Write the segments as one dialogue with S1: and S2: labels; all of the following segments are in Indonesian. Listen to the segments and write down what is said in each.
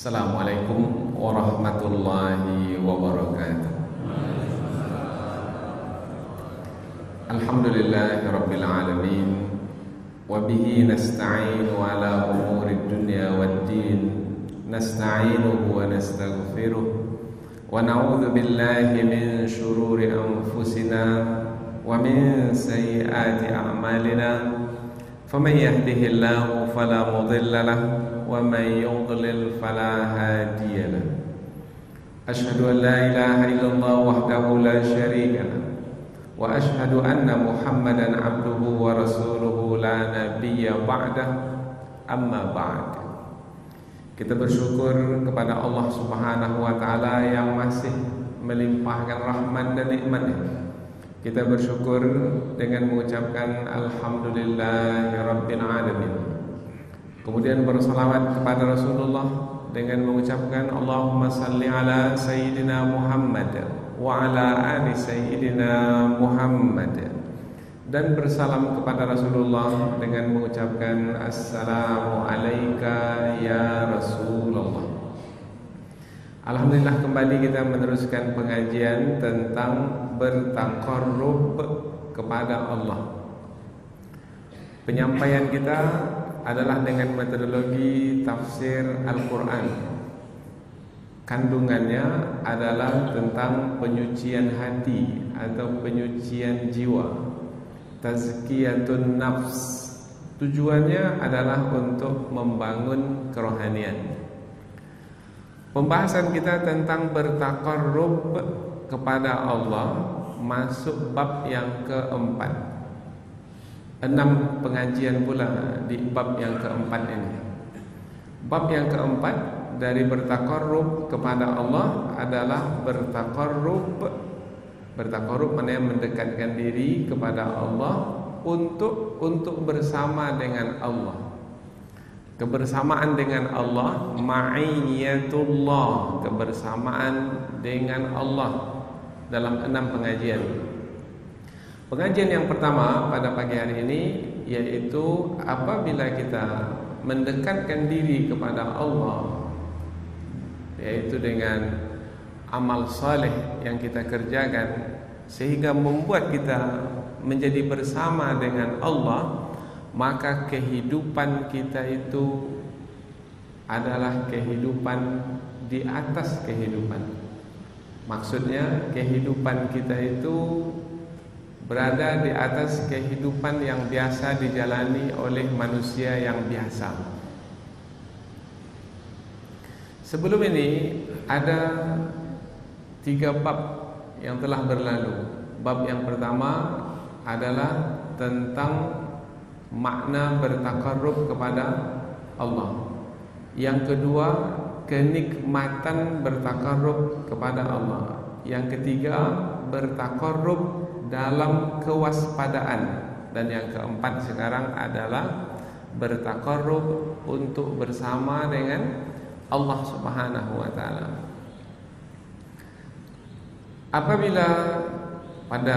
S1: Assalamualaikum warahmatullahi wabarakatuh. Alhamdulillahi rabbil alamin. Wabihi nasta'inu ala umuri dunya waddin. Nasta'inuhu wa nastaghfiruh. Wa na'udhu billahi min syururi anfusina wa min sayyiati a'malina. Faman yahdihillahu fala mudilla lahu ومن يضلل فلا هادي له أشهد أن لا إله إلا الله وحده لا شريك له وأشهد أن محمدا عبده ورسوله لا نبي بعده أما بعد. Kita bersyukur kepada Allah Subhanahu wa taala yang masih melimpahkan rahmat dan nikmat-Nya. Kita bersyukur dengan mengucapkan alhamdulillahirabbil alamin. Kemudian bersalawat kepada Rasulullah dengan mengucapkan Allahumma salli ala Sayyidina Muhammad wa ala ali Sayyidina Muhammad, dan bersalam kepada Rasulullah dengan mengucapkan Assalamu alayka ya Rasulullah. Alhamdulillah, kembali kita meneruskan pengajian tentang bertaqarrub kepada Allah. Penyampaian kita adalah dengan metodologi tafsir Al-Quran. Kandungannya adalah tentang penyucian hati atau penyucian jiwa, tazkiyatun nafs. Tujuannya adalah untuk membangun kerohanian. Pembahasan kita tentang bertaqarrub kepada Allah masuk bab yang keempat. 6 pengajian pula di bab yang keempat ini. Bab yang keempat dari bertaqarrub kepada Allah adalah bertaqarrub maknanya mendekatkan diri kepada Allah untuk bersama dengan Allah. Kebersamaan dengan Allah, ma'iyatullah, kebersamaan dengan Allah dalam 6 pengajian. Pengajian yang pertama pada pagi hari ini yaitu apabila kita mendekatkan diri kepada Allah, yaitu dengan amal saleh yang kita kerjakan sehingga membuat kita menjadi bersama dengan Allah, maka kehidupan kita itu adalah kehidupan di atas kehidupan. Maksudnya kehidupan kita itu berada di atas kehidupan yang biasa dijalani oleh manusia yang biasa. Sebelum ini ada 3 bab yang telah berlalu. Bab yang pertama adalah tentang makna bertaqarrub kepada Allah. Yang kedua, kenikmatan bertaqarrub kepada Allah. Yang ketiga, bertaqarrub dalam kewaspadaan, dan yang keempat sekarang adalah bertaqarrub untuk bersama dengan Allah Subhanahu wa taala. Apabila pada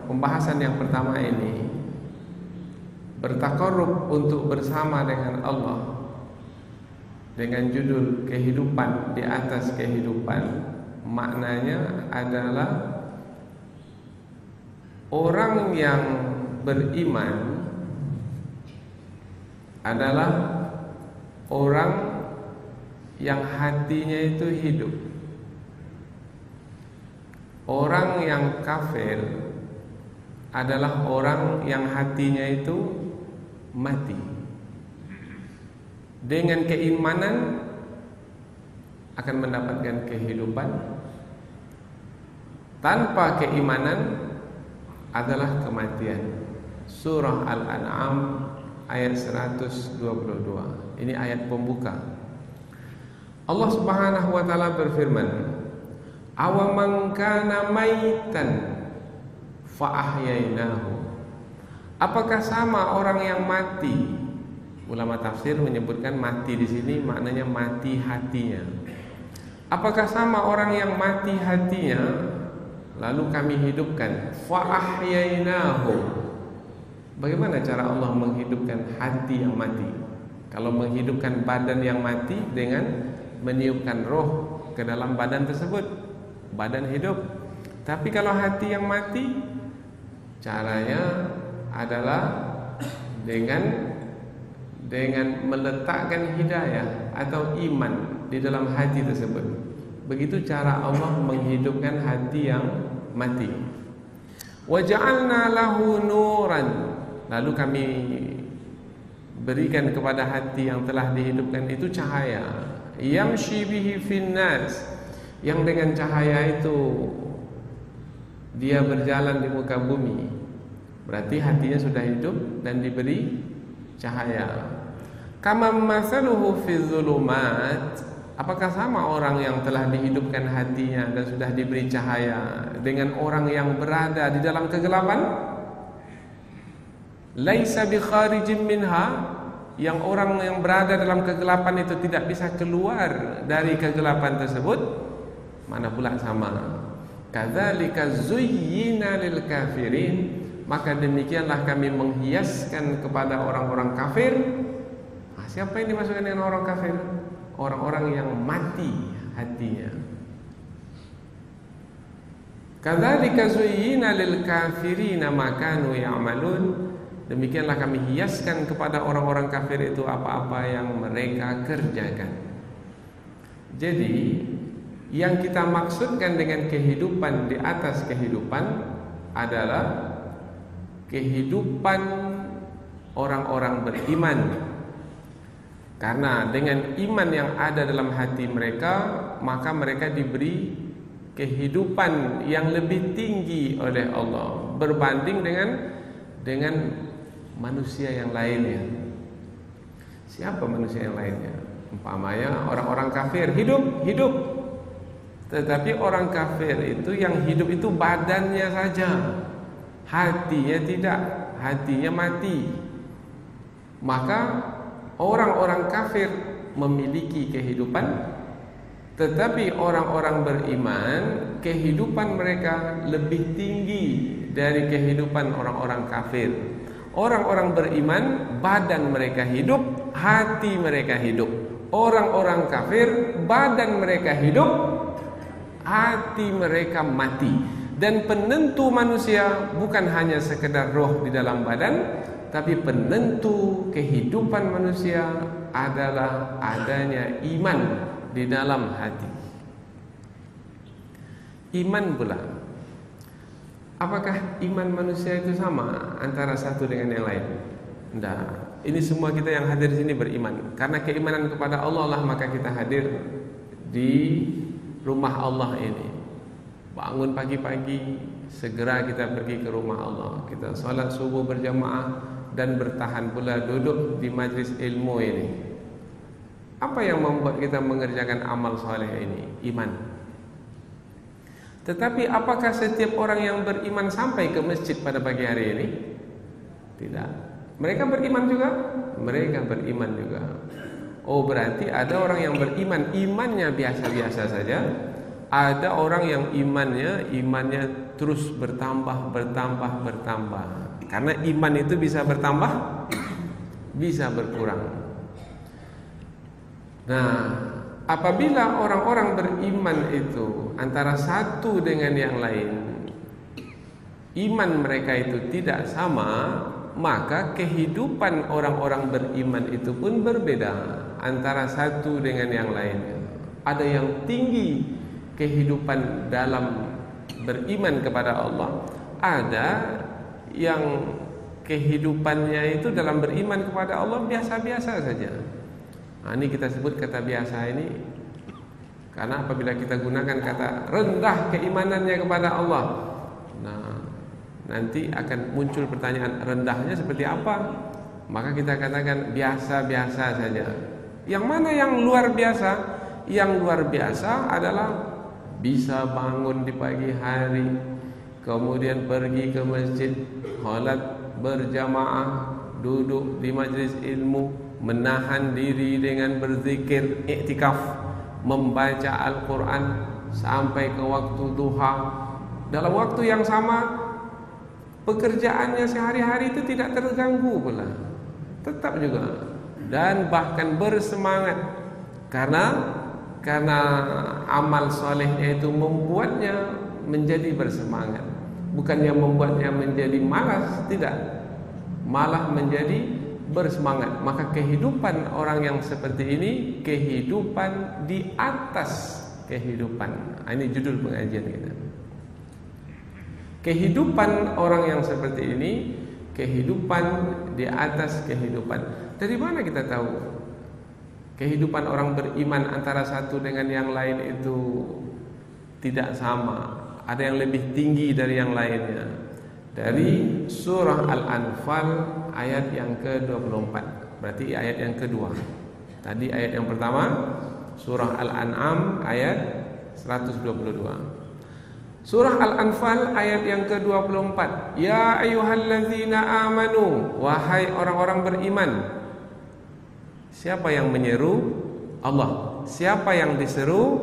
S1: pembahasan yang pertama ini bertaqarrub untuk bersama dengan Allah dengan judul kehidupan di atas kehidupan, maknanya adalah orang yang beriman adalah orang yang hatinya itu hidup. Orang yang kafir adalah orang yang hatinya itu mati. Dengan keimanan akan mendapatkan kehidupan, tanpa keimanan adalah kematian. Surah Al-An'am ayat 122. Ini ayat pembuka. Allah Subhanahu wa taala berfirman, "Awaman kana maitan fa ahyainahu." Apakah sama orang yang mati? Ulama tafsir menyebutkan mati di sini maknanya mati hatinya. Apakah sama orang yang mati hatinya lalu kami hidupkan? Fa ahyainahu. Bagaimana cara Allah menghidupkan hati yang mati? Kalau menghidupkan badan yang mati dengan meniupkan roh ke dalam badan tersebut, badan hidup. Tapi kalau hati yang mati, caranya adalah dengan meletakkan hidayah atau iman di dalam hati tersebut. Begitu cara Allah menghidupkan hati yang mati. Wa ja'alna lahu nuran, lalu kami berikan kepada hati yang telah dihidupkan itu cahaya. Yamshi bihi finnas, yang dengan cahaya itu dia berjalan di muka bumi. Berarti hatinya sudah hidup dan diberi cahaya. Kama masaluhu fi zulumat, apakah sama orang yang telah dihidupkan hatinya dan sudah diberi cahaya dengan orang yang berada di dalam kegelapan? Laisa bi kharijin minha, yang orang yang berada dalam kegelapan itu tidak bisa keluar dari kegelapan tersebut. Mana pula sama. Kadzalika zuyyina lil kafirin, maka demikianlah kami menghiaskan kepada orang-orang kafir. Siapa yang dimasukkan dengan orang kafir? Orang-orang yang mati hatinya. Kadzalika zuyyina lil kafirina ma kanu ya'malun, demikianlah kami hiaskan kepada orang-orang kafir itu apa-apa yang mereka kerjakan. Jadi yang kita maksudkan dengan kehidupan di atas kehidupan adalah kehidupan orang-orang beriman. Karena dengan iman yang ada dalam hati mereka, maka mereka diberi kehidupan yang lebih tinggi oleh Allah berbanding dengan manusia yang lainnya. Siapa manusia yang lainnya? Umpamanya orang-orang kafir hidup, tetapi orang kafir itu yang hidup itu badannya saja, hatinya tidak, hatinya mati. Maka orang-orang kafir memiliki kehidupan, tetapi orang-orang beriman kehidupan mereka lebih tinggi dari kehidupan orang-orang kafir. Orang-orang beriman badan mereka hidup, hati mereka hidup. Orang-orang kafir badan mereka hidup, hati mereka mati. Dan penentu manusia bukan hanya sekedar roh di dalam badan, tapi penentu kehidupan manusia adalah adanya iman di dalam hati. Iman pula. Apakah iman manusia itu sama antara satu dengan yang lain? Tidak. Ini semua kita yang hadir di sini beriman. Karena keimanan kepada Allah lah maka kita hadir di rumah Allah ini. Bangun pagi-pagi, segera kita pergi ke rumah Allah. Kita salat subuh berjamaah dan bertahan pula duduk di majlis ilmu ini. Apa yang membuat kita mengerjakan amal soleh ini? Iman. Tetapi apakah setiap orang yang beriman sampai ke masjid pada pagi hari ini? Tidak. Mereka beriman juga? Mereka beriman juga. Oh, berarti ada orang yang beriman, imannya biasa-biasa saja. Ada orang yang imannya terus bertambah. Karena iman itu bisa bertambah, bisa berkurang. Nah, apabila orang-orang beriman itu antara satu dengan yang lain, iman mereka itu tidak sama, maka kehidupan orang-orang beriman itu pun berbeda antara satu dengan yang lain. Ada yang tinggi kehidupan dalam beriman kepada Allah, ada yang kehidupannya itu dalam beriman kepada Allah biasa-biasa saja. Nah, ini kita sebut kata biasa ini karena apabila kita gunakan kata rendah keimanannya kepada Allah, nah nanti akan muncul pertanyaan, rendahnya seperti apa? Maka kita katakan biasa-biasa saja. Yang mana yang luar biasa? Yang luar biasa adalah bisa bangun di pagi hari, kemudian pergi ke masjid, salat berjamaah, duduk di majlis ilmu, menahan diri dengan berzikir, iktikaf, membaca Al-Quran sampai ke waktu duha. Dalam waktu yang sama, pekerjaannya sehari-hari itu tidak terganggu pula, tetap juga, dan bahkan bersemangat karena karena amal solehnya itu membuatnya menjadi bersemangat, bukannya membuatnya menjadi malas, tidak, malah menjadi bersemangat. Maka kehidupan orang yang seperti ini kehidupan di atas kehidupan. Ini judul pengajian kita. Kehidupan orang yang seperti ini kehidupan di atas kehidupan. Dari mana kita tahu kehidupan orang beriman antara satu dengan yang lain itu tidak sama, ada yang lebih tinggi dari yang lainnya? Dari surah Al-Anfal ayat yang ke-24. Berarti ayat yang kedua. Tadi ayat yang pertama surah Al-An'am ayat 122. Surah Al-Anfal ayat yang ke-24. Ya ayyuhalladzina amanu, wahai orang-orang beriman. Siapa yang menyeru? Allah. Siapa yang diseru?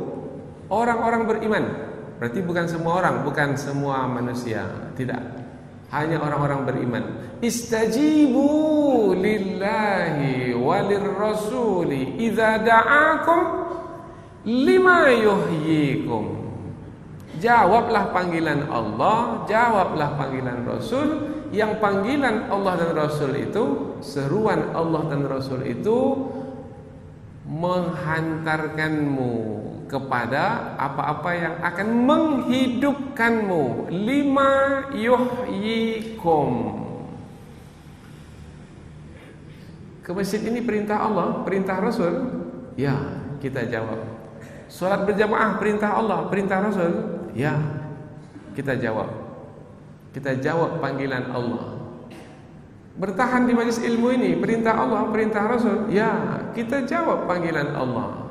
S1: Orang-orang beriman. Berarti bukan semua orang, bukan semua manusia, tidak. Hanya orang-orang beriman. Istajibu lillahi walir rasuli idza da'akum lima yuhyikum. Jawablah panggilan Allah, jawablah panggilan Rasul. Yang panggilan Allah dan Rasul itu, seruan Allah dan Rasul itu menghantarkanmu kepada apa-apa yang akan menghidupkanmu. Lima yuhyikum. Ke masjid ini perintah Allah, perintah Rasul? Ya, kita jawab. Salat berjamaah perintah Allah, perintah Rasul? Ya, kita jawab. Kita jawab panggilan Allah. Bertahan di majelis ilmu ini perintah Allah, perintah Rasul? Ya, kita jawab panggilan Allah.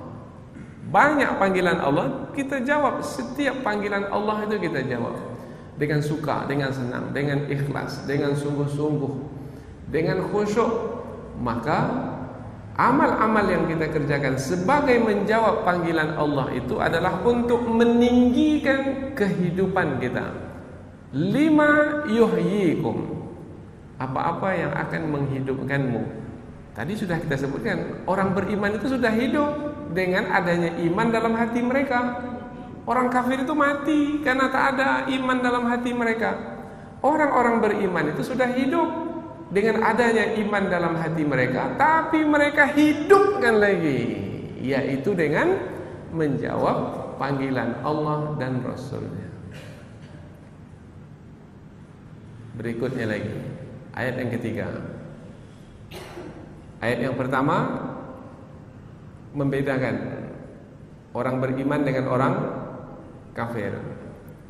S1: Banyak panggilan Allah, kita jawab. Setiap panggilan Allah itu kita jawab dengan suka, dengan senang, dengan ikhlas, dengan sungguh-sungguh, dengan khusyuk. Maka amal-amal yang kita kerjakan sebagai menjawab panggilan Allah itu adalah untuk meninggikan kehidupan kita. Lima yuhyikum. Apa-apa yang akan menghidupkanmu. Tadi sudah kita sebutkan, orang beriman itu sudah hidup dengan adanya iman dalam hati mereka. Orang kafir itu mati karena tak ada iman dalam hati mereka. Orang-orang beriman itu sudah hidup dengan adanya iman dalam hati mereka, tapi mereka hidupkan lagi, yaitu dengan menjawab panggilan Allah dan Rasulnya. Berikutnya lagi, ayat yang ketiga. Ayat yang pertama membedakan orang beriman dengan orang kafir.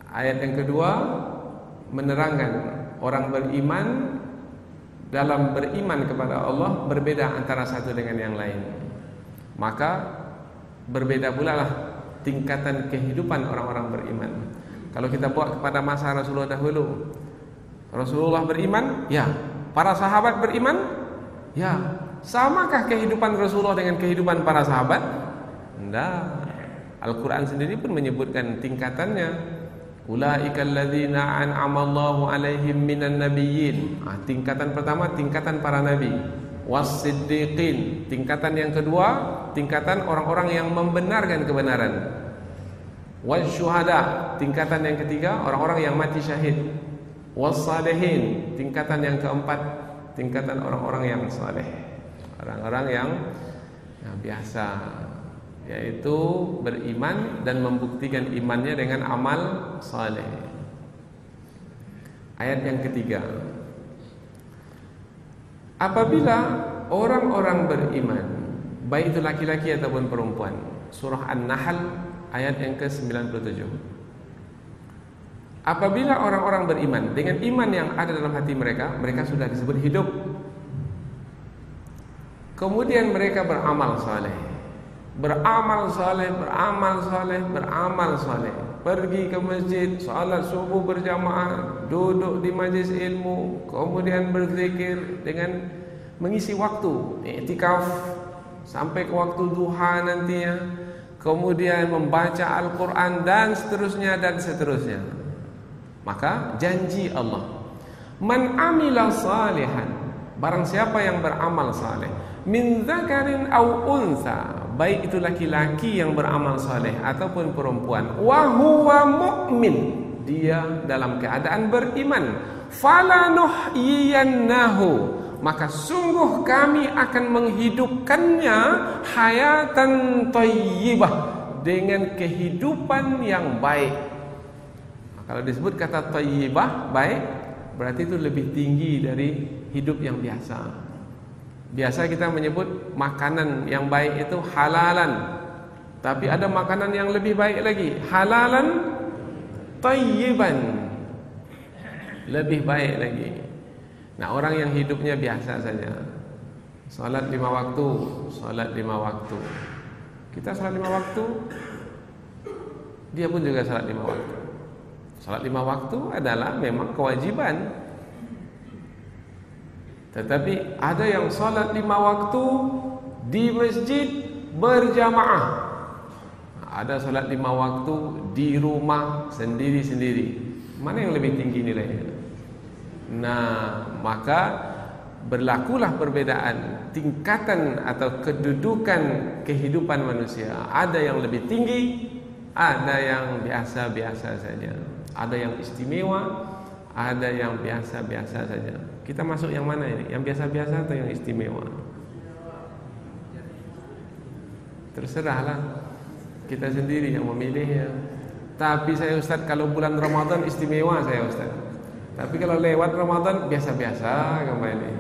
S1: Ayat yang kedua menerangkan orang beriman dalam beriman kepada Allah berbeda antara satu dengan yang lain. Maka berbeda pula lah tingkatan kehidupan orang-orang beriman. Kalau kita buat kepada masa Rasulullah dahulu, Rasulullah beriman, ya. Para sahabat beriman, ya. Samakah kehidupan Rasulullah dengan kehidupan para sahabat? Tidak. Al-Quran sendiri pun menyebutkan tingkatannya. Ulaika alladzina an'ama Allahu alaihim minan nabiyyin. Tingkatan pertama tingkatan para nabi. Was-siddiqin. Tingkatan yang kedua tingkatan orang-orang yang membenarkan kebenaran. Was-syuhada. Tingkatan yang ketiga orang-orang yang mati syahid. Was-salihin. Tingkatan yang keempat tingkatan orang-orang yang saleh. Orang-orang yang biasa, yaitu beriman dan membuktikan imannya dengan amal saleh. Ayat yang ketiga. Apabila orang-orang beriman, baik itu laki-laki ataupun perempuan, surah An-Nahl ayat yang ke-97. Apabila orang-orang beriman dengan iman yang ada dalam hati mereka, mereka sudah disebut hidup. Kemudian mereka beramal saleh. Beramal saleh, beramal saleh, beramal saleh. Pergi ke masjid, salat subuh berjamaah, duduk di majlis ilmu, kemudian berzikir dengan mengisi waktu iktikaf sampai ke waktu duha nantinya, kemudian membaca Al-Quran dan seterusnya dan seterusnya. Maka janji Allah, man amila salihan, barang siapa yang beramal saleh, min dzakarin aw unsa, baik itu laki-laki yang beramal saleh ataupun perempuan, wa huwa mu'min, dia dalam keadaan beriman, falanuhyiyannahu, maka sungguh kami akan menghidupkannya hayatan thayyibah, dengan kehidupan yang baik. Kalau disebut kata thayyibah, baik, berarti itu lebih tinggi dari hidup yang biasa. Biasa kita menyebut makanan yang baik itu halalan, tapi ada makanan yang lebih baik lagi, halalan thayyiban, lebih baik lagi. Nah, orang yang hidupnya biasa saja, salat 5 waktu, salat 5 waktu, kita salat 5 waktu, dia pun juga salat 5 waktu. Salat 5 waktu adalah memang kewajiban. Tetapi ada yang salat 5 waktu di masjid berjamaah, ada salat 5 waktu di rumah sendiri-sendiri. Mana yang lebih tinggi nilainya? Nah, maka berlakulah perbedaan tingkatan atau kedudukan kehidupan manusia. Ada yang lebih tinggi, ada yang biasa-biasa saja. Ada yang istimewa, ada yang biasa-biasa saja. Kita masuk yang mana ini? Yang biasa-biasa atau yang istimewa? Terserahlah, kita sendiri yang memilihnya. Tapi saya Ustaz, kalau bulan Ramadan istimewa saya Ustaz. Tapi kalau lewat Ramadan biasa-biasa kembali.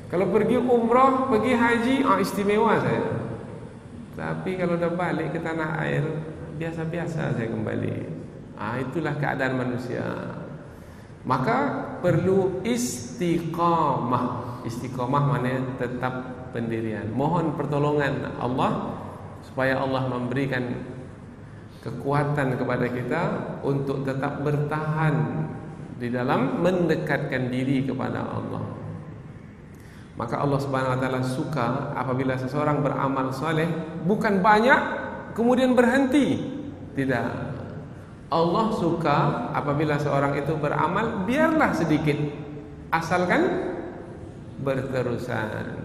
S1: Kalau pergi umrah, pergi haji, istimewa saya. Tapi kalau dah balik ke tanah air, biasa-biasa saya kembali. Itulah keadaan manusia. Maka perlu istiqamah. Istiqamah maknanya tetap pendirian. Mohon pertolongan Allah supaya Allah memberikan kekuatan kepada kita untuk tetap bertahan di dalam mendekatkan diri kepada Allah. Maka Allah Subhanahu wa taala suka apabila seseorang beramal saleh, bukan banyak kemudian berhenti. Tidak. Allah suka apabila seorang itu beramal, biarlah sedikit, asalkan berterusan.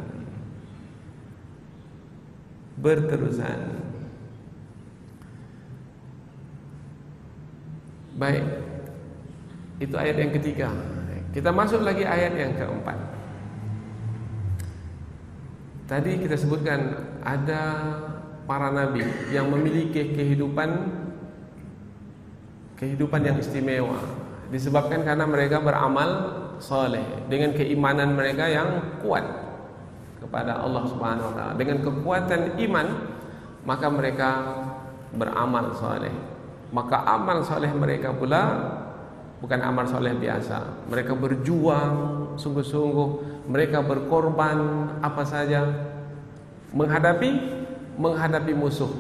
S1: Baik, itu ayat yang ketiga. Kita masuk lagi ayat yang keempat. Tadi kita sebutkan ada para nabi yang memiliki kehidupan yang istimewa, disebabkan karena mereka beramal saleh, dengan keimanan mereka yang kuat kepada Allah Subhanahu wa taala. Dengan kekuatan iman, maka mereka beramal saleh. Maka amal saleh mereka pula bukan amal saleh biasa. Mereka berjuang sungguh-sungguh, mereka berkorban apa saja menghadapi musuh.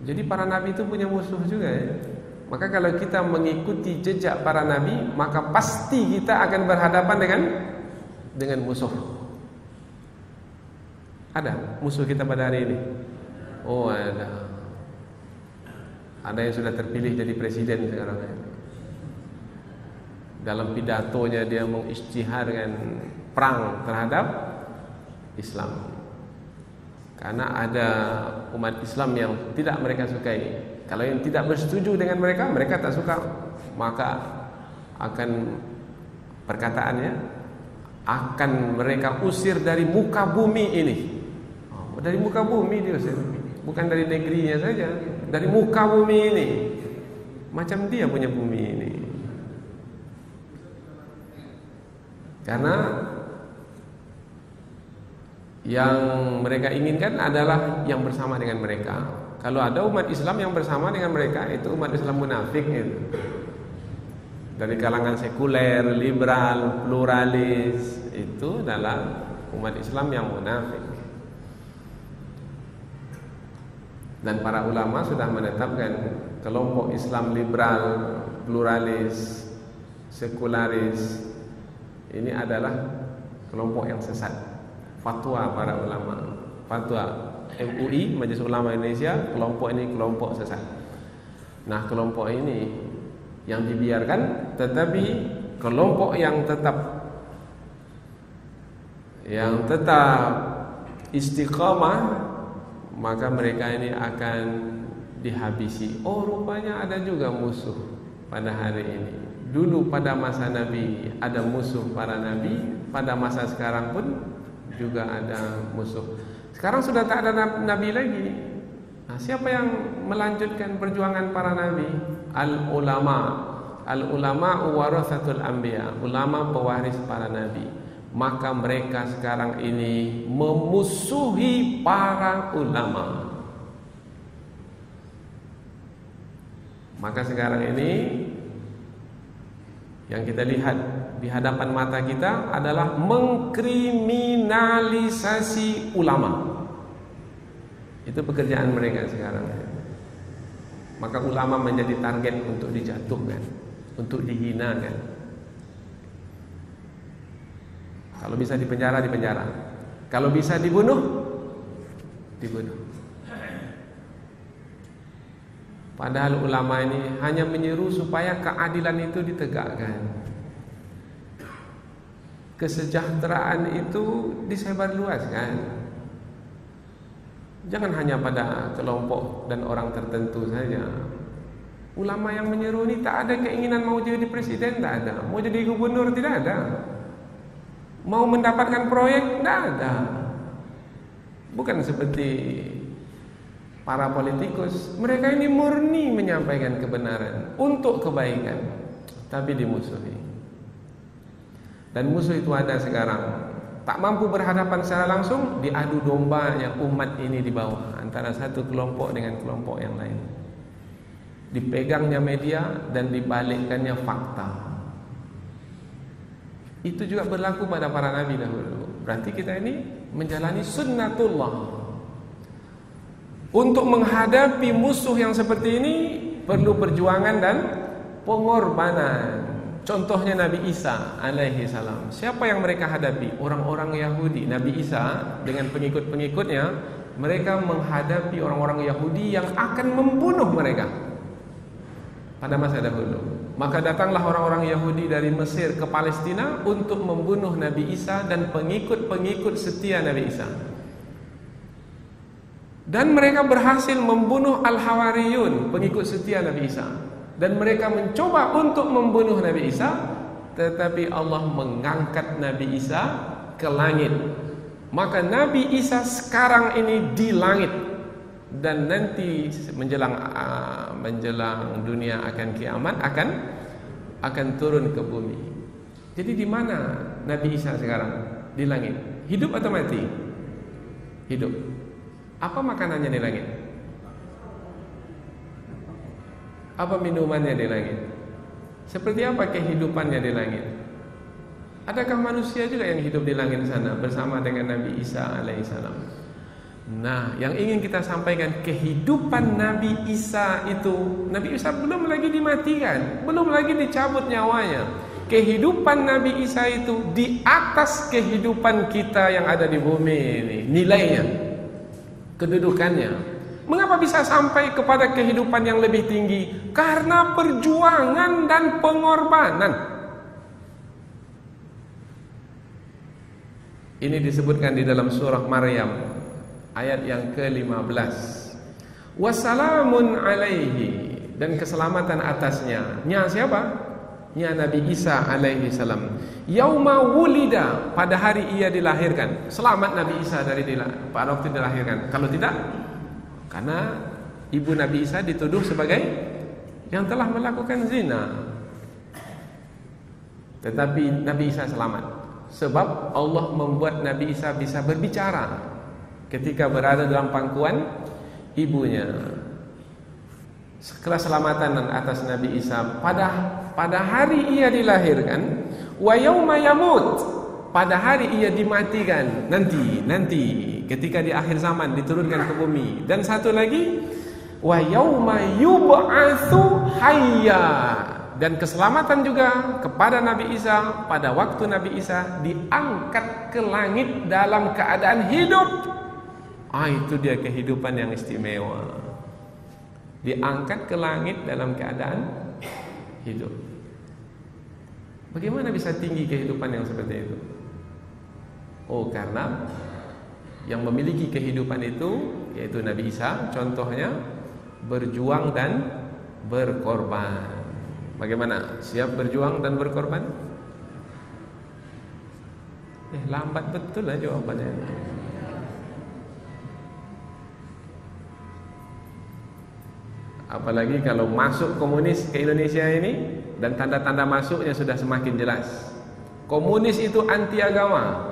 S1: Jadi para nabi itu punya musuh juga ya. Maka kalau kita mengikuti jejak para nabi, maka pasti kita akan berhadapan dengan musuh. Ada musuh kita pada hari ini? Oh, ada. Ada yang sudah terpilih jadi presiden sekarang ya. Dalam pidatonya dia mengisytiharkan perang terhadap Islam. Karena ada umat Islam yang tidak mereka sukai. Kalau yang tidak bersetuju dengan mereka, mereka tak suka, maka akan perkataannya akan mereka usir dari muka bumi ini. Dari muka bumi diusir, bukan dari negerinya saja, dari muka bumi ini. Macam dia punya bumi ini. Karena yang mereka inginkan adalah yang bersama dengan mereka. Kalau ada umat Islam yang bersama dengan mereka, itu umat Islam munafik itu. Dari kalangan sekuler, liberal, pluralis, itu adalah umat Islam yang munafik. Dan para ulama sudah menetapkan kelompok Islam liberal, pluralis, sekularis, ini adalah kelompok yang sesat. Fatwa para ulama, fatwa MUI, Majelis Ulama Indonesia, kelompok ini kelompok sesat. Nah, kelompok ini yang dibiarkan, tetapi kelompok yang tetap istiqamah, maka mereka ini akan dihabisi. Oh, rupanya ada juga musuh pada hari ini. Dulu pada masa Nabi ada musuh para nabi, pada masa sekarang pun juga ada musuh. Sekarang sudah tak ada nabi lagi. Nah, siapa yang melanjutkan perjuangan para nabi? Al-ulama. Al-ulama warathatul anbiya, ulama pewaris para nabi. Maka mereka sekarang ini memusuhi para ulama. Maka sekarang ini yang kita lihat di hadapan mata kita adalah mengkriminalisasi ulama. Itu pekerjaan mereka sekarang. Maka ulama menjadi target untuk dijatuhkan, untuk dihinakan. Kalau bisa dipenjara, dipenjara. Kalau bisa dibunuh, dibunuh. Padahal ulama ini hanya menyeru supaya keadilan itu ditegakkan, kesejahteraan itu disebarluaskan. Jangan hanya pada kelompok dan orang tertentu saja. Ulama yang menyeru ini tak ada keinginan mau jadi presiden, tak ada. Mau jadi gubernur, tidak ada. Mau mendapatkan proyek, tidak ada. Bukan seperti para politikus. Mereka ini murni menyampaikan kebenaran untuk kebaikan, tapi dimusuhi. Dan musuh itu ada sekarang. Tak mampu berhadapan secara langsung, diadu domba yang umat ini di bawah antara satu kelompok dengan kelompok yang lain. Dipegangnya media dan dibalikkannya fakta. Itu juga berlaku pada para nabi dahulu. Berarti kita ini menjalani sunnatullah. Untuk menghadapi musuh yang seperti ini perlu perjuangan dan pengorbanan. Contohnya Nabi Isa alaihi salam. Siapa yang mereka hadapi? Orang-orang Yahudi. Nabi Isa dengan pengikut-pengikutnya, mereka menghadapi orang-orang Yahudi yang akan membunuh mereka pada masa dahulu. Maka datanglah orang-orang Yahudi dari Mesir ke Palestina untuk membunuh Nabi Isa dan pengikut-pengikut setia Nabi Isa. Dan mereka berhasil membunuh Al-Hawariyun, pengikut setia Nabi Isa. Dan mereka mencoba untuk membunuh Nabi Isa, tetapi Allah mengangkat Nabi Isa ke langit. Maka Nabi Isa sekarang ini di langit, dan nanti menjelang dunia akan kiamat akan turun ke bumi. Jadi di mana Nabi Isa sekarang? Di langit. Hidup atau mati? Hidup. Apa makanannya di langit? Apa minumannya di langit? Seperti apa kehidupannya di langit? Adakah manusia juga yang hidup di langit sana bersama dengan Nabi Isa alaihissalam? Nah, yang ingin kita sampaikan, kehidupan Nabi Isa itu, Nabi Isa belum lagi dimatikan, belum lagi dicabut nyawanya. Kehidupan Nabi Isa itu di atas kehidupan kita yang ada di bumi ini, nilainya, kedudukannya. Mengapa bisa sampai kepada kehidupan yang lebih tinggi? Karena perjuangan dan pengorbanan. Ini disebutkan di dalam surah Maryam ayat yang ke-15. Wassalamun alaihi, dan keselamatan atasnya. Nya siapa? Nya Nabi Isa alaihi salam. Yauma wulida, pada hari ia dilahirkan. Selamat Nabi Isa pada waktu dilahirkan. Kalau tidak, karena ibu Nabi Isa dituduh sebagai yang telah melakukan zina. Tetapi Nabi Isa selamat, sebab Allah membuat Nabi Isa bisa berbicara ketika berada dalam pangkuan ibunya. Keselamatan atas Nabi Isa pada hari ia dilahirkan, wa yauma yamut, pada hari ia dimatikan, nanti ketika di akhir zaman diturunkan ke bumi. Dan satu lagi, wa yauma yub'atsu hayya, dan keselamatan juga kepada Nabi Isa pada waktu Nabi Isa diangkat ke langit dalam keadaan hidup. Itu dia kehidupan yang istimewa. Diangkat ke langit dalam keadaan hidup. Bagaimana bisa tinggi kehidupan yang seperti itu? Karena yang memiliki kehidupan itu yaitu Nabi Isa, contohnya berjuang dan berkorban. Bagaimana? Siap berjuang dan berkorban? Lambat betul lah jawabannya. Apalagi kalau masuk komunis ke Indonesia ini, dan tanda-tanda masuknya sudah semakin jelas. Komunis itu anti agama.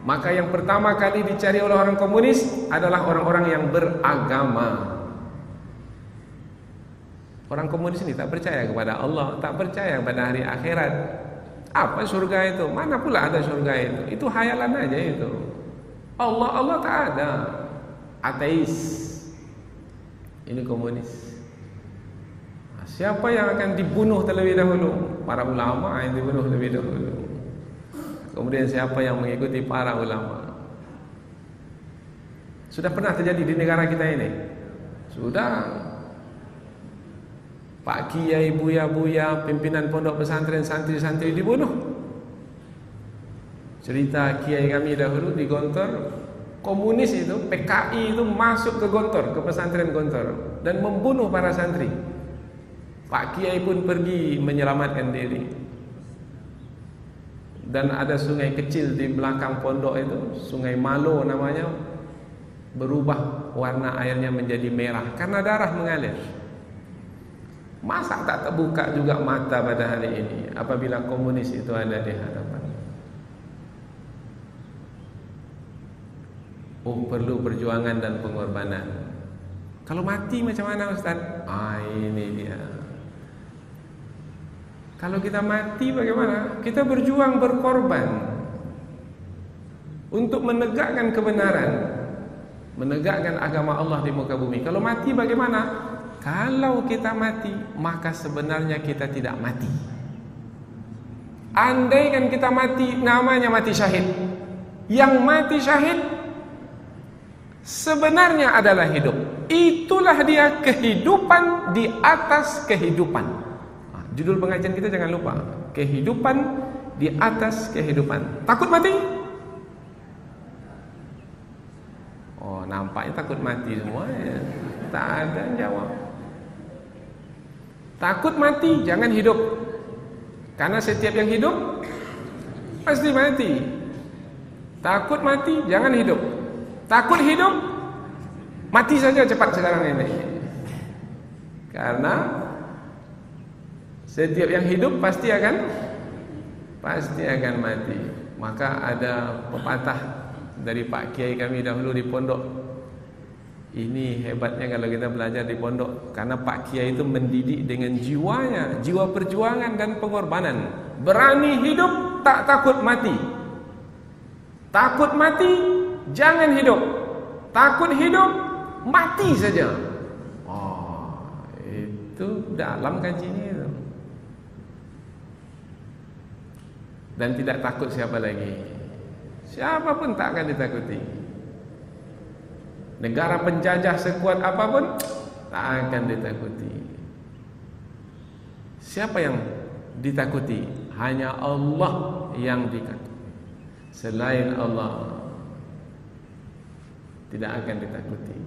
S1: Maka yang pertama kali dicari oleh orang komunis adalah orang-orang yang beragama. Orang komunis ini tak percaya kepada Allah, tak percaya kepada hari akhirat. Apa surga itu? Mana pula ada surga itu? Itu hayalan aja itu. Allah tak ada. Ateis. Ini komunis. Siapa yang akan dibunuh terlebih dahulu? Para ulama yang dibunuh terlebih dahulu. Kemudian siapa yang mengikuti para ulama? Sudah pernah terjadi di negara kita ini? Sudah. Pak Kiai, buya-buya, pimpinan pondok pesantren, santri-santri dibunuh. Cerita Kiai kami dahulu di Gontor, komunis itu, PKI itu masuk ke Gontor, ke pesantren Gontor, dan membunuh para santri. Pak Kiai pun pergi menyelamatkan diri. Dan ada sungai kecil di belakang pondok itu, Sungai Malo namanya, berubah warna airnya menjadi merah karena darah mengalir. Masa tak terbuka juga mata pada hari ini apabila komunis itu ada di hadapan? Perlu perjuangan dan pengorbanan. Kalau mati macam mana Ustaz? Ini dia. Kalau kita mati bagaimana? Kita berjuang, berkorban untuk menegakkan kebenaran, menegakkan agama Allah di muka bumi. Kalau mati bagaimana? Kalau kita mati, maka sebenarnya kita tidak mati. Andaikan kita mati, namanya mati syahid. Yang mati syahid sebenarnya adalah hidup. Itulah dia kehidupan di atas kehidupan. Judul pengajian kita jangan lupa, kehidupan di atas kehidupan. Takut mati? Nampaknya takut mati semua ya. Tak ada yang jawab. Takut mati, jangan hidup. Karena setiap yang hidup pasti mati. Takut mati, jangan hidup. Takut hidup, mati saja cepat sekarang ini. Karena setiap yang hidup pasti akan mati. Maka ada pepatah dari Pak Kiai kami dahulu di pondok. Ini hebatnya kalau kita belajar di pondok, karena Pak Kiai itu mendidik dengan jiwanya, jiwa perjuangan dan pengorbanan. Berani hidup, tak takut mati. Takut mati, jangan hidup. Takut hidup, mati saja. Itu dalam kajiannya itu. Dan tidak takut siapa lagi? Siapa pun tak akan ditakuti. Negara penjajah sekuat apapun tak akan ditakuti. Siapa yang ditakuti? Hanya Allah yang ditakuti. Selain Allah tidak akan ditakuti.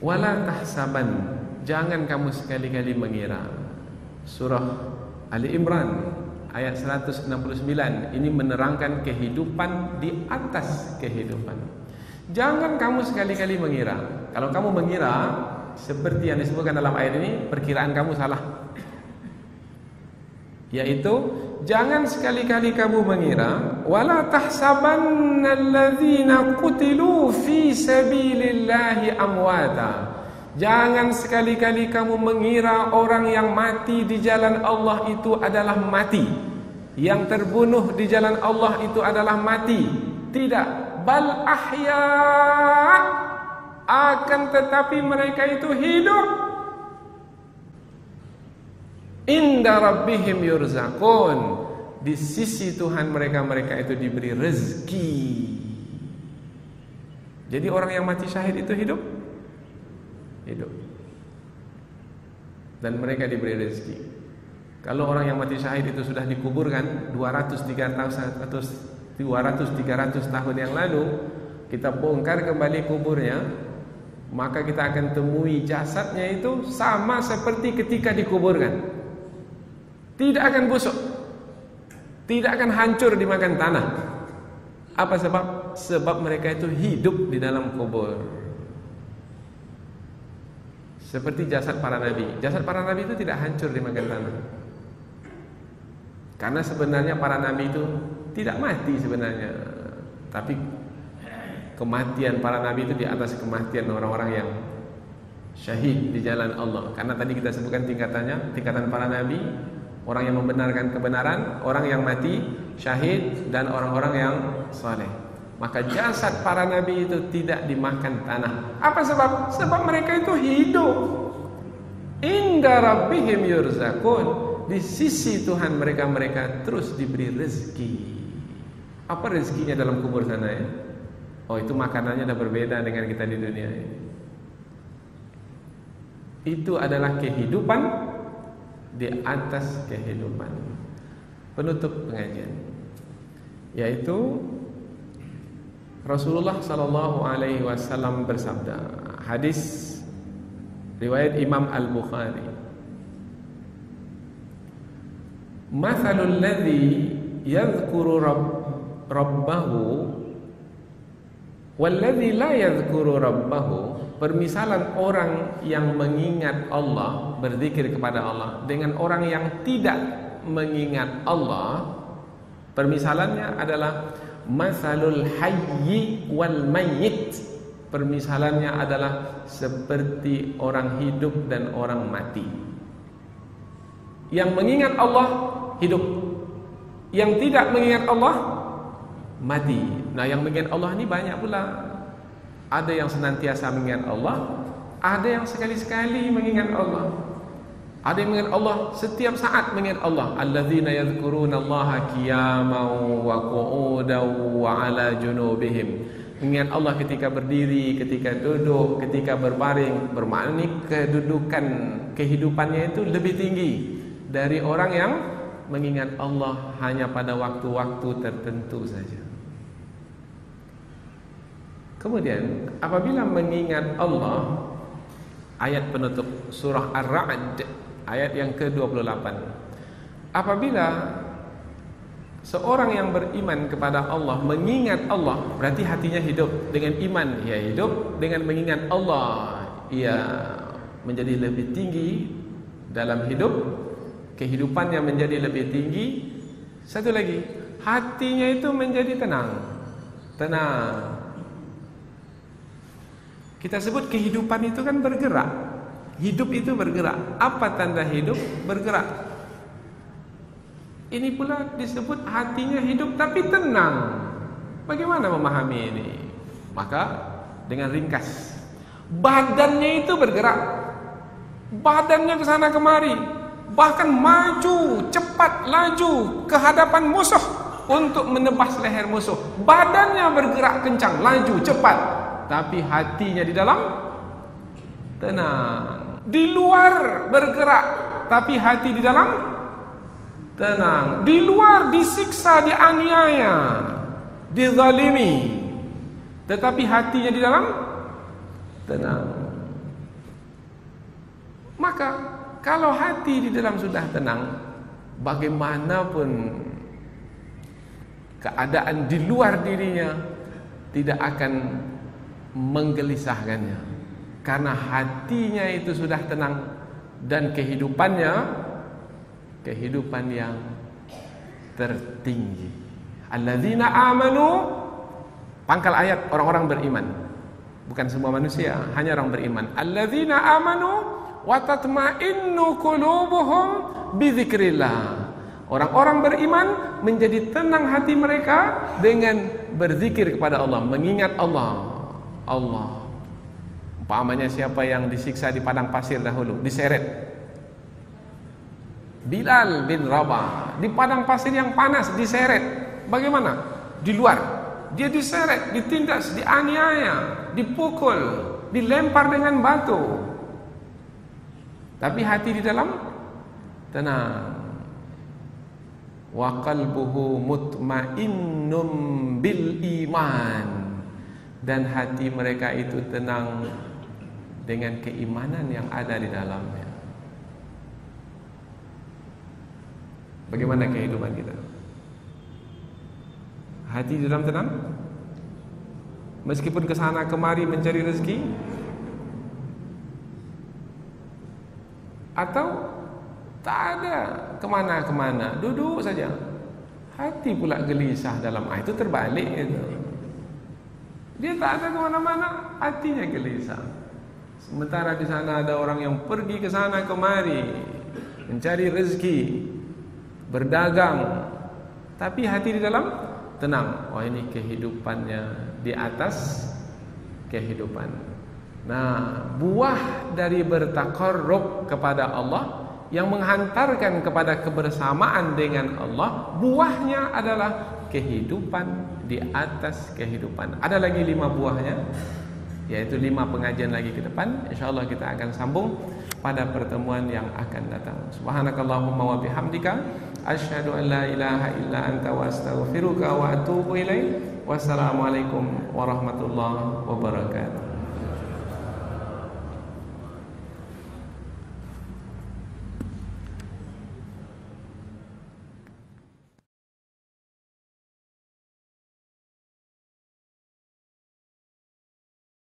S1: Wala tahsaban, jangan kamu sekali-kali mengira. Surah Ali Imran ayat 169 ini menerangkan kehidupan di atas kehidupan. Jangan kamu sekali-kali mengira. Kalau kamu mengira seperti yang disebutkan dalam ayat ini, perkiraan kamu salah. Yaitu jangan sekali-kali kamu mengira wala tahsabannalladzina qutilu fi sabilillahi amwata. Jangan sekali-kali kamu mengira orang yang mati di jalan Allah itu adalah mati. Yang terbunuh di jalan Allah itu adalah mati. Tidak. Bal ahya, akan tetapi mereka itu hidup. Inda rabbihim yurzaqun, di sisi Tuhan mereka itu diberi rezeki. Jadi orang yang mati syahid itu hidup. Dan mereka diberi rezeki. Kalau orang yang mati syahid itu sudah dikuburkan 200-300 tahun yang lalu, kita bongkar kembali kuburnya, maka kita akan temui jasadnya itu sama seperti ketika dikuburkan. Tidak akan busuk, tidak akan hancur dimakan tanah. Apa sebab? Sebab mereka itu hidup di dalam kubur. Seperti jasad para nabi. Jasad para nabi itu tidak hancur dimakan tanah. Karena sebenarnya para nabi itu tidak mati sebenarnya. Tapi kematian para nabi itu di atas kematian orang-orang yang syahid di jalan Allah. Karena tadi kita sebutkan tingkatannya, tingkatan para nabi, orang yang membenarkan kebenaran, orang yang mati syahid, dan orang-orang yang saleh. Maka jasad para nabi itu tidak dimakan tanah. Apa sebab? Sebab mereka itu hidup. Inda rabbihim yurzakun. Di sisi Tuhan mereka terus diberi rezeki. Apa rezekinya dalam kubur sana ya? Oh, itu makanannya sudah berbeda dengan kita di dunia ini. Itu adalah kehidupan di atas kehidupan. Penutup pengajian, yaitu Rasulullah SAW bersabda, hadis riwayat Imam Al-Bukhari, "Mathalul ladzi yadhkuru rabbahu wal ladzi la yadhkuru rabbahu." Permisalan orang yang mengingat Allah, berzikir kepada Allah, dengan orang yang tidak mengingat Allah, permisalannya adalah masalul hayyi wal mayyit. Permisalannya adalah seperti orang hidup dan orang mati. Yang mengingat Allah hidup, yang tidak mengingat Allah mati. Nah, yang mengingat Allah ini banyak pula. Ada yang senantiasa mengingat Allah, ada yang sekali-sekali mengingat Allah. Ada yang mengingat Allah setiap saat mengingat Allah. Alladzina yadhkurunallaha qiyaman wa qu'udan wa 'ala junubihim. Mengingat Allah ketika berdiri, ketika duduk, ketika berbaring. Bermakna kedudukan kehidupannya itu lebih tinggi dari orang yang mengingat Allah hanya pada waktu-waktu tertentu saja. Kemudian apabila mengingat Allah, ayat penutup surah Ar-Ra'd, ayat yang ke-28. Apabila seorang yang beriman kepada Allah mengingat Allah, berarti hatinya hidup dengan iman. Ia hidup dengan mengingat Allah. Ia menjadi lebih tinggi dalam hidup, kehidupannya menjadi lebih tinggi. Satu lagi, hatinya itu menjadi tenang. Tenang. Kita sebut kehidupan itu kan bergerak. Hidup itu bergerak. Apa tanda hidup? Bergerak. Ini pula disebut hatinya hidup tapi tenang. Bagaimana memahami ini? Maka dengan ringkas, badannya itu bergerak. Badannya ke sana kemari, bahkan maju, cepat, laju ke hadapan musuh untuk menebas leher musuh. Badannya bergerak kencang, laju, cepat. Tapi hatinya di dalam tenang. Di luar bergerak, tapi hati di dalam tenang. Di luar disiksa, dianiaya, dizalimi, tetapi hatinya di dalam tenang. Maka kalau hati di dalam sudah tenang, bagaimanapun keadaan di luar dirinya tidak akan menggelisahkannya, karena hatinya itu sudah tenang dan kehidupannya kehidupan yang tertinggi. Alladzina amanu, pangkal ayat orang-orang beriman, bukan semua manusia, hanya orang beriman. Alladzina amanu wa tatma'innu qulubuhum bidzikrillah. Orang-orang beriman menjadi tenang hati mereka dengan berzikir kepada Allah, mengingat Allah. Allah. Umpamanya siapa yang disiksa di padang pasir dahulu, diseret. Bilal bin Rabah di padang pasir yang panas diseret. Bagaimana? Di luar dia diseret, ditindas, dianiaya, dipukul, dilempar dengan batu. Tapi hati di dalam tenang. Wa qalbuhu mutmainnum bil iman. dan hati mereka itu tenang dengan keimanan yang ada di dalamnya. Bagaimana kehidupan kita? Hati di dalam tenang? Meskipun kesana kemari mencari rezeki? Atau tak ada kemana-kemana, duduk saja, hati pula gelisah dalam itu terbalik itu. Dia tak ada kemana-mana, hatinya gelisah. Sementara di sana ada orang yang pergi ke sana kemari mencari rezeki, berdagang, tapi hati di dalam tenang. Wah, ini kehidupannya di atas kehidupan. Nah, buah dari bertaqarrub kepada Allah yang menghantarkan kepada kebersamaan dengan Allah, buahnya adalah kehidupan di atas kehidupan. Ada lagi 5 buahnya, yaitu 5 pengajian lagi ke depan. InsyaAllah kita akan sambung pada pertemuan yang akan datang. Subhanakallahumma wa bihamdika asyhadu an la ilaha illa anta wa astaghfiruka wa atubu ilaik. Wassalamualaikum warahmatullahi wabarakatuh.